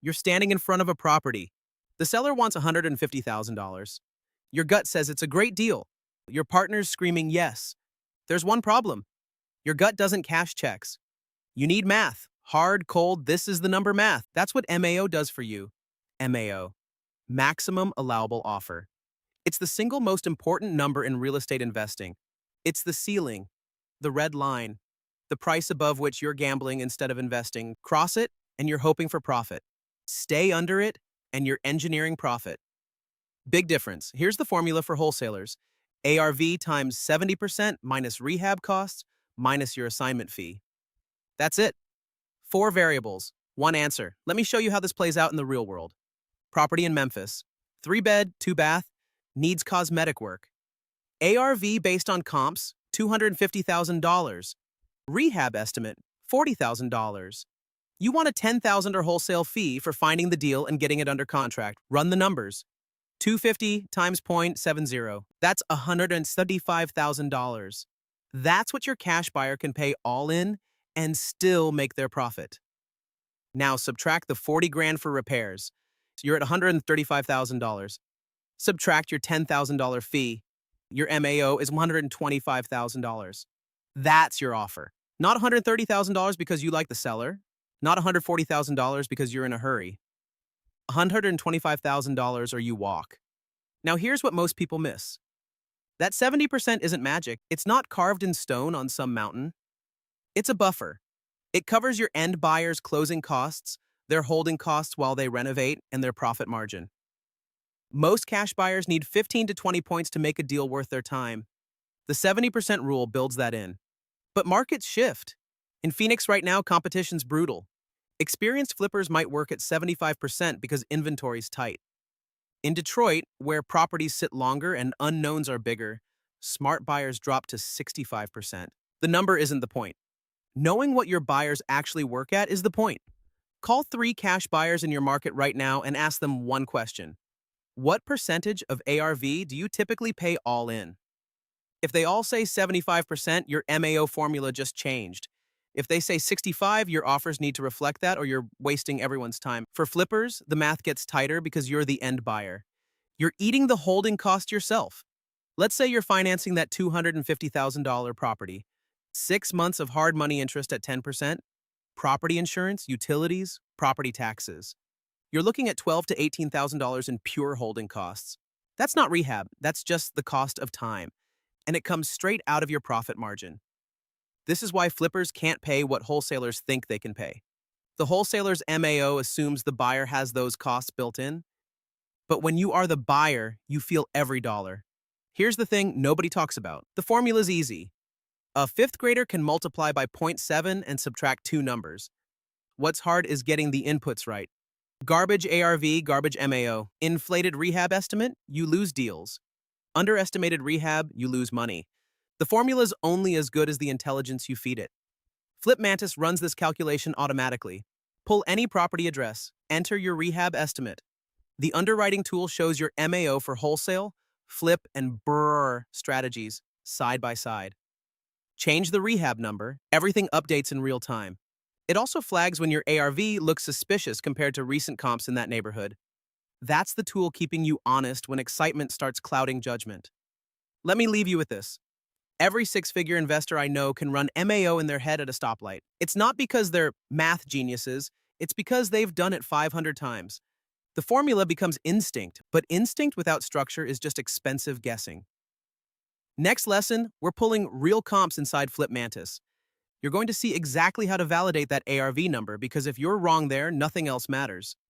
You're standing in front of a property. The seller wants $150,000. Your gut says it's a great deal. Your partner's screaming yes. There's one problem. Your gut doesn't cash checks. You need math. Hard, cold, this is the number math. That's what MAO does for you. MAO. Maximum Allowable Offer. It's the single most important number in real estate investing. It's the ceiling, the red line, the price above which you're gambling instead of investing. Cross it, and you're hoping for profit. Stay under it, and you're engineering profit. Big difference. Here's the formula for wholesalers. ARV times 70% minus rehab costs minus your assignment fee. That's it. 4 variables, 1 answer. Let me show you how this plays out in the real world. Property in Memphis. 3-bed, 2-bath, needs cosmetic work. ARV based on comps, $250,000. Rehab estimate, $40,000. You want a $10,000 or wholesale fee for finding the deal and getting it under contract. Run the numbers. 250 times 0.70. That's $175,000. That's what your cash buyer can pay all in and still make their profit. Now subtract the 40 grand for repairs. You're at $135,000. Subtract your $10,000 fee. Your MAO is $125,000. That's your offer. Not $130,000 because you like the seller. Not $140,000 because you're in a hurry. $125,000 or you walk. Now here's what most people miss. That 70% isn't magic. It's not carved in stone on some mountain. It's a buffer. It covers your end buyer's closing costs, their holding costs while they renovate, and their profit margin. Most cash buyers need 15 to 20 points to make a deal worth their time. The 70% rule builds that in. But markets shift. In Phoenix right now, competition's brutal. Experienced flippers might work at 75% because inventory's tight. In Detroit, where properties sit longer and unknowns are bigger, smart buyers drop to 65%. The number isn't the point. Knowing what your buyers actually work at is the point. Call 3 cash buyers in your market right now and ask them one question. What percentage of ARV do you typically pay all in? If they all say 75%, your MAO formula just changed. If they say 65, your offers need to reflect that or you're wasting everyone's time. For flippers, the math gets tighter because you're the end buyer. You're eating the holding cost yourself. Let's say you're financing that $250,000 property. 6 months of hard money interest at 10%, property insurance, utilities, property taxes. You're looking at $12,000 to $18,000 in pure holding costs. That's not rehab, that's just the cost of time. And it comes straight out of your profit margin. This is why flippers can't pay what wholesalers think they can pay. The wholesaler's MAO assumes the buyer has those costs built in. But when you are the buyer, you feel every dollar. Here's the thing nobody talks about. The formula's easy. A 5th grader can multiply by 0.7 and subtract 2 numbers. What's hard is getting the inputs right. Garbage ARV, garbage MAO. Inflated rehab estimate, you lose deals. Underestimated rehab, you lose money. The formula's only as good as the intelligence you feed it. FlipMantis runs this calculation automatically. Pull any property address, enter your rehab estimate. The underwriting tool shows your MAO for wholesale, flip, and BRRRR strategies side by side. Change the rehab number, everything updates in real time. It also flags when your ARV looks suspicious compared to recent comps in that neighborhood. That's the tool keeping you honest when excitement starts clouding judgment. Let me leave you with this. Every 6-figure investor I know can run MAO in their head at a stoplight. It's not because they're math geniuses, it's because they've done it 500 times. The formula becomes instinct, but instinct without structure is just expensive guessing. Next lesson, we're pulling real comps inside FlipMantis. You're going to see exactly how to validate that ARV number because if you're wrong there, nothing else matters.